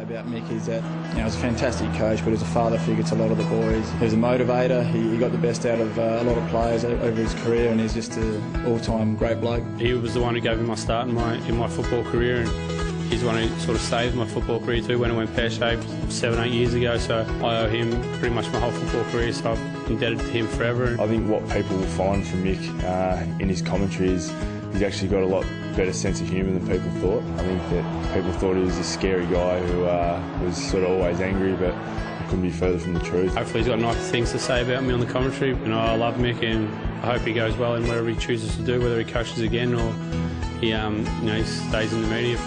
about Mick is that he was a fantastic coach, but he was a father figure to a lot of the boys. He was a motivator. He got the best out of a lot of players over his career, and he's just an all-time great bloke. He was the one who gave me my start in my football career, and he's the one who sort of saved my football career too when I went pear-shaped 7-8 years ago. So I owe him pretty much my whole football career, so I'm indebted to him forever. I think what people will find from Mick in his commentary is he's actually got a lot better sense of humour than people thought. I think that people thought he was a scary guy who was sort of always angry, but it couldn't be further from the truth. Hopefully he's got nice things to say about me on the commentary. You know, I love Mick, and I hope he goes well in whatever he chooses to do, whether he coaches again or he, he stays in the media.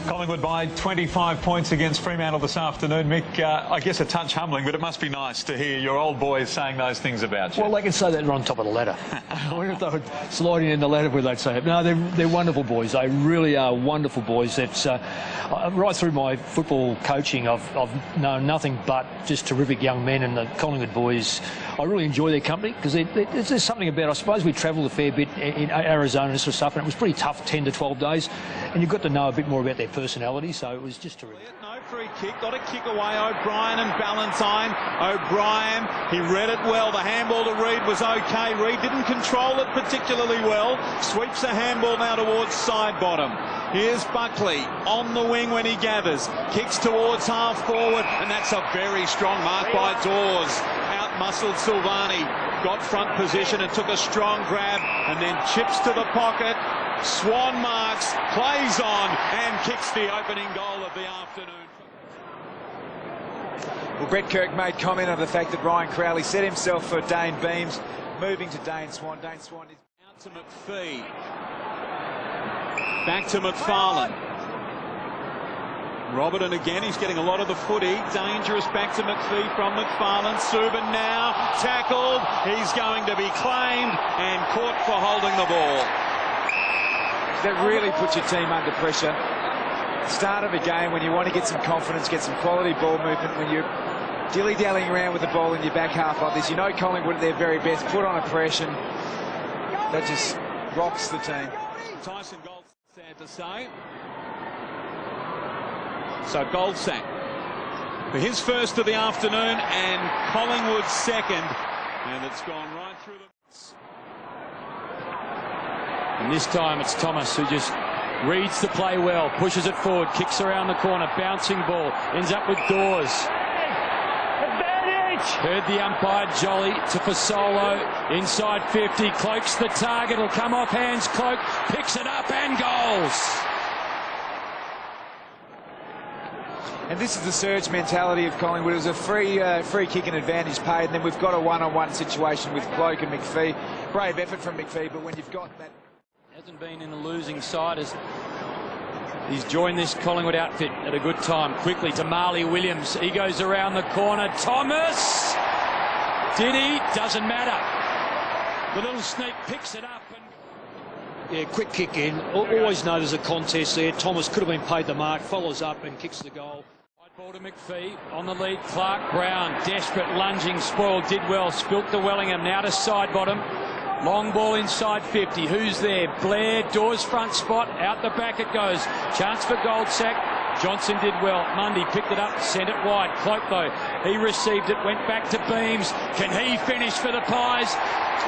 Collingwood by 25 points against Fremantle this afternoon. Mick, I guess a touch humbling, but it must be nice to hear your old boys saying those things about you. Well, they can say that they're on top of the ladder. I wonder if they would slide in the ladder where they'd say it. No, they're wonderful boys. They really are wonderful boys. That's right through my football coaching, I've known nothing but just terrific young men, and the Collingwood boys, I really enjoy their company because there's something about, I suppose we travelled a fair bit in Arizona and this sort of stuff, and it was pretty tough 10 to 12 days, and you got to know a bit more about their personality, so it was just terrific. No free kick, got a kick away, O'Brien and Ballantyne. O'Brien, he read it well, the handball to Reid was okay. Reid didn't control it particularly well, sweeps the handball now towards side bottom. Here's Buckley on the wing when he gathers, kicks towards half forward, and that's a very strong mark by Dawes. Out-muscled Silvani, got front position and took a strong grab, and then chips to the pocket. Swan marks, plays on, and kicks the opening goal of the afternoon. Well, Brett Kirk made comment on the fact that Ryan Crowley set himself for Dane Beams, moving to Dane Swan. Dane Swan is out to McPhee. Back to McFarlane. Robertson again, he's getting a lot of the footy. Dangerous back to McPhee from McFarlane. Subin now tackled. He's going to be claimed and caught for holding the ball. that really puts your team under pressure. Start of a game when you want to get some confidence, get some quality ball movement, when you're dilly-dallying around with the ball in your back half like this. You know Collingwood at their very best, put on a pressure. That just rocks the team. Tyson Gold, sad to say. So Goldsack for his first of the afternoon and Collingwood's second, and it's gone right through the... And this time it's Thomas who just reads the play well, pushes it forward, kicks around the corner, bouncing ball, ends up with Dawes. Heard the umpire, jolly to Fasolo, inside 50, Cloak's the target, will come off hands, Cloak picks it up and goals. And this is the surge mentality of Collingwood. It was a free kick and advantage paid, and then we've got a one-on-one situation with Cloak and McPhee. Brave effort from McPhee, but when you've got that... Hasn't been in the losing side as he's joined this Collingwood outfit at a good time. Quickly to Marley Williams. He goes around the corner. Thomas! Did he? Doesn't matter. The little sneak picks it up. And... Yeah, quick kick in. Always know there's a contest there. Thomas could have been paid the mark, follows up and kicks the goal. Ball to McPhee, on the lead, Clark Brown, desperate, lunging, spoiled, did well, spilt to Wellingham, now to side bottom. Long ball inside 50. Who's there? Blair, Dawes front spot. Out the back it goes. Chance for Goldsack. Johnson did well. Mundy picked it up, sent it wide. Cloak, though, he received it, went back to Beams. Can he finish for the Pies?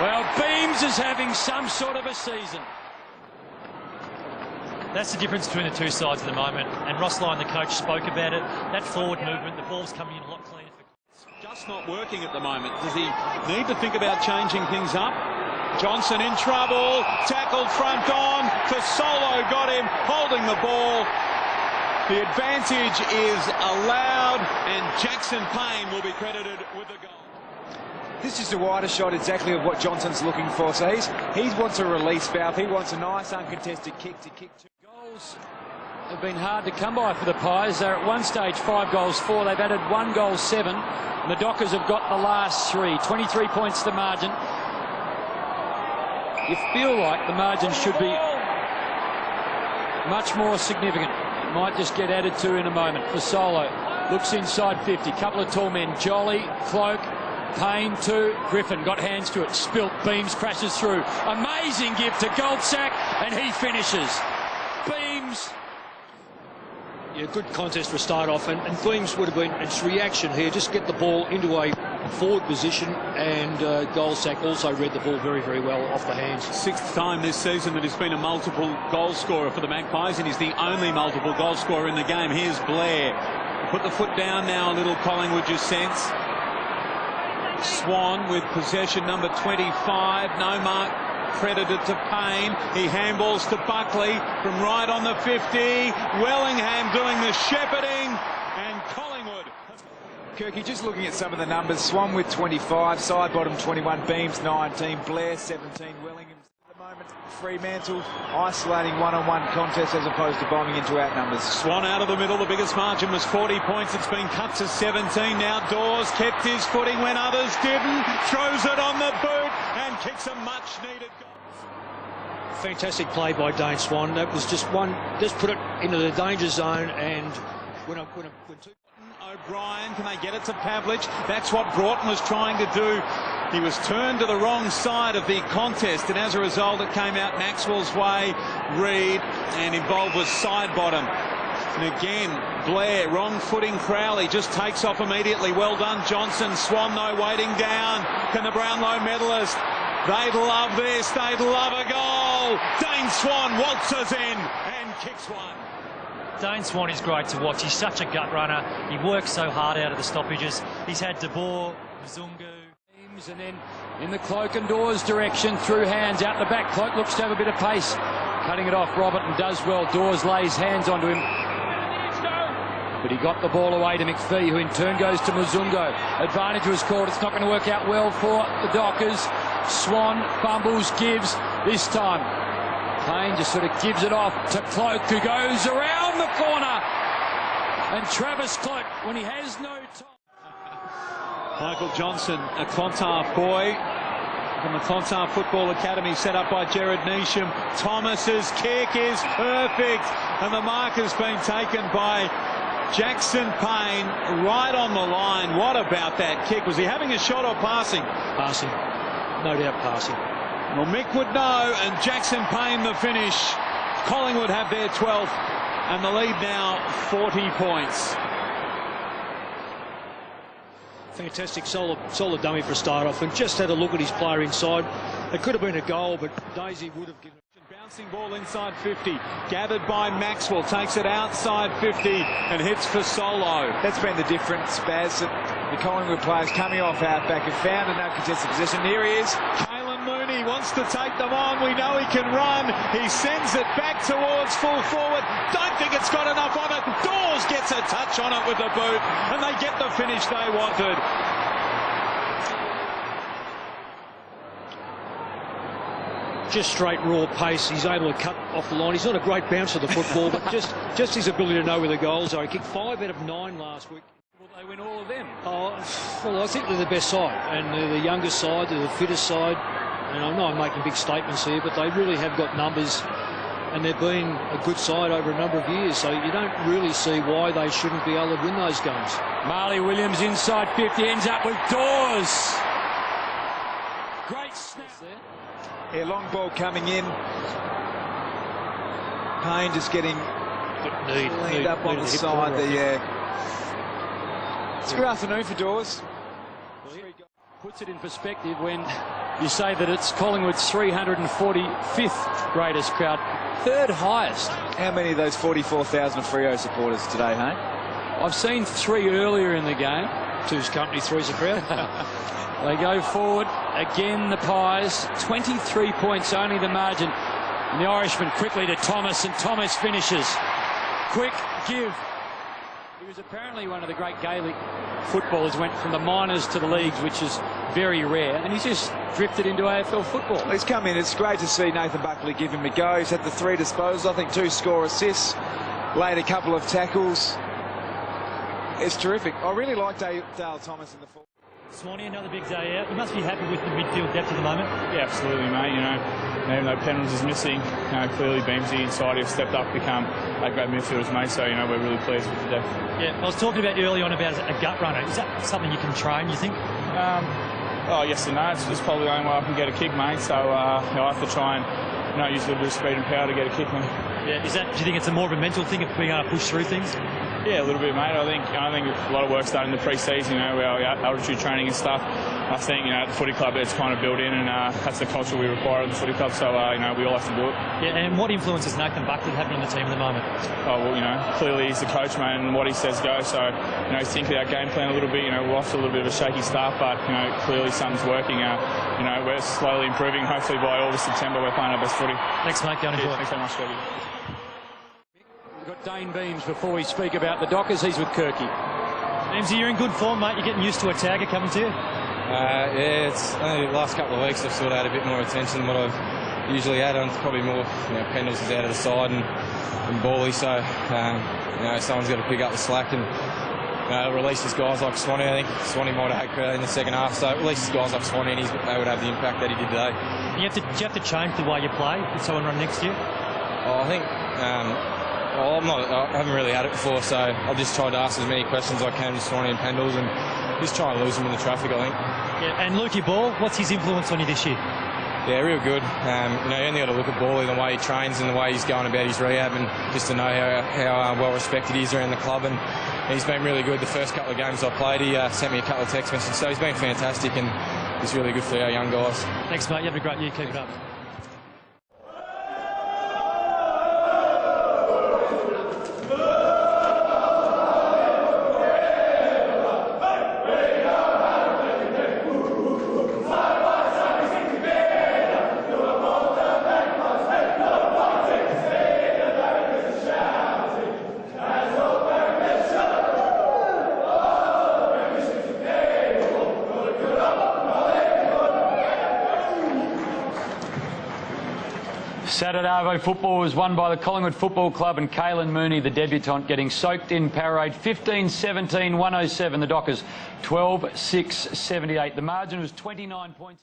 Well, Beams is having some sort of a season. That's the difference between the two sides at the moment. And Ross Lyon, the coach, spoke about it. That forward movement, the ball's coming in a lot cleaner. Just not working at the moment. Does he need to think about changing things up? Johnson in trouble, tackled front on, Fasolo got him, holding the ball. The advantage is allowed, and Jackson Payne will be credited with the goal. This is a wider shot exactly of what Johnson's looking for. So he wants a release valve. He wants a nice uncontested kick to kick to. Goals have been hard to come by for the Pies. They're at one stage 5 goals 4. They've added 1 goal 7. And the Dockers have got the last 3. 23 points the margin. You feel like the margin should be much more significant. It might just get added to in a moment. Fasolo looks inside 50. Couple of tall men. Jolly, Cloak, Payne to Griffin. Got hands to it. Spilt. Beams crashes through. Amazing give to Goldsack, and he finishes. Beams Yeah, good contest for a start off, and Gleams would have been its reaction here. Just get the ball into a forward position, and Goldsack also read the ball very, very well off the hands. 6th time this season that he's been a multiple goal scorer for the Magpies, and he's the only multiple goal scorer in the game. Here's Blair. Put the foot down now, a little Collingwood, you sense. Swan with possession, number 25. No mark credited to Payne. He handballs to Buckley from right on the 50. Wellingham doing the shepherding, and Collingwood. Kirky, just looking at some of the numbers. Swan with 25, side bottom 21, Beams 19, Blair 17, Wellingham at the moment. Fremantle isolating one-on-one contests as opposed to bombing into outnumbers. Swan out of the middle. The biggest margin was 40 points. It's been cut to 17. Now Dawes kept his footing when others didn't. Throws it on the boot and kicks a much-needed goal. Fantastic play by Dane Swan. That was just one. Just put it into the danger zone, and when two. O'Brien, can they get it to Pavlich? That's what Broughton was trying to do. He was turned to the wrong side of the contest, and as a result it came out Maxwell's way. Reid, and involved was side bottom. And again, Blair, wrong footing. Crowley just takes off immediately. Well done, Johnson. Swan, though, waiting down. Can the Brownlow medalist? They'd love this. They'd love a goal. Dane Swan waltzes in and kicks one. Dane Swan is great to watch. He's such a gut runner. He works so hard out of the stoppages. He's had De Boer, Mzungu. And then in the Cloak and Dawes direction, through hands, out the back. Cloak looks to have a bit of pace. Cutting it off, Robertson does well. Dawes lays hands onto him. But he got the ball away to McPhee, who in turn goes to Mzungu. Advantage was called. It's not going to work out well for the Dockers. Swan fumbles, gives this time. Payne just sort of gives it off to Cloak, who goes around the corner. And Travis Cloak, when he has no time. Michael Johnson, a Clontarf boy from the Clontarf Football Academy, set up by Jared Neesham. Thomas's kick is perfect, and the mark has been taken by Jackson Payne right on the line. What about that kick? Was he having a shot or passing? Passing. No doubt passing. Well, Mick would know, and Jackson Payne the finish. Collingwood have their 12th, and the lead now 40 points. Fantastic, solid dummy for a start off, and just had a look at his player inside. It could have been a goal, but Daisy would have given it. Bouncing ball inside 50, gathered by Maxwell, takes it outside 50 and hits for Solo. That's been the difference, Baz. The Collingwood players coming off outback have found a no contested position. Here he is. Kalen Mooney wants to take them on. We know he can run. He sends it back towards full forward. Don't think it's got enough on it. Dawes gets a touch on it with the boot, and they get the finish they wanted. Just straight raw pace. He's able to cut off the line. He's not a great bouncer of the football, but just his ability to know where the goals are. He kicked 5 out of 9 last week. Will they win all of them? Well, I think they're the best side, and they're the youngest side, they're the fittest side. And I know I'm making big statements here, but they really have got numbers, and they've been a good side over a number of years, so you don't really see why they shouldn't be able to win those games. Marley Williams inside 50, ends up with Dawes. Great snap there. Yeah, long ball coming in. Payne just getting cleaned up on the side there, yeah. It's a good afternoon for Dawes. Puts it in perspective when you say that it's Collingwood's 345th greatest crowd, 3rd highest. How many of those 44,000 Freo supporters today, hey? I've seen 3 earlier in the game. 2's company, 3's a crowd. They go forward. Again, the Pies. 23 points, only the margin. And the Irishman quickly to Thomas, and Thomas finishes. Quick give. He was apparently one of the great Gaelic footballers, went from the minors to the leagues, which is very rare, and he's just drifted into AFL football. He's come in. It's great to see Nathan Buckley give him a go. He's had the 3 disposals, I think 2 score assists, laid a couple of tackles. It's terrific. I really like Dale Thomas in the forward. Swanee, another big day out. You must be happy with the midfield depth at the moment. Yeah, absolutely, mate. You know, even though Penrith is missing, clearly Beamsy inside have stepped up, become a great midfielders, mate. So, we're really pleased with the depth. Yeah, I was talking about early on about a gut runner. Is that something you can train, you think? Yes and no. It's probably the only way I can get a kick, mate. So, I have to try and use a little bit of speed and power to get a kick on. Yeah, do you think it's more of a mental thing of being able to push through things? Yeah, a little bit, mate. I think a lot of work started in the pre-season, our altitude training and stuff. I think, at the footy club it's kind of built in, and that's the culture we require at the footy club, so, we all have to do it. Yeah, and what influence is Nathan Buckley having on the team at the moment? Oh, well, clearly he's the coach, mate, and what he says goes, so, he's thinking our game plan a little bit, we're off to a little bit of a shaky start, but, clearly something's working. We're slowly improving. Hopefully by August, September, we're playing our best footy. Thanks, mate. Go on, enjoy. Thanks very much, Scotty. We've got Dane Beams before we speak about the Dockers. He's with Kirky. Beamsy, you're in good form, mate. You're getting used to a tagger coming to you? Yeah, it's only the last couple of weeks I've sort of had a bit more attention than what I've usually had. I'm probably more, Pendles is out of the side and Bally, so, someone's got to pick up the slack and releases guys like Swanee. I think Swanee might have had credit in the second half, so releases guys like Swanee and they would have the impact that he did today. Do you have to change the way you play if someone run next to you? I think I haven't really had it before, so I'll just try to ask as many questions as I can to Swanee and Pendles and just try and lose them in the traffic, I think. Yeah, and Lukey Ball, what's his influence on you this year? Yeah, real good. You only got to look at Bally, the way he trains and the way he's going about his rehab, and just to know how well respected he is around the club. And he's been really good. The first couple of games I played, he sent me a couple of text messages, so he's been fantastic and he's really good for our young guys. Thanks, mate. You have a great year. Keep it up. Saturday Arvo football was won by the Collingwood Football Club and Caelan Mooney, the debutant, getting soaked in Powerade 15-17-107. The Dockers 12-6-78. The margin was 29 points.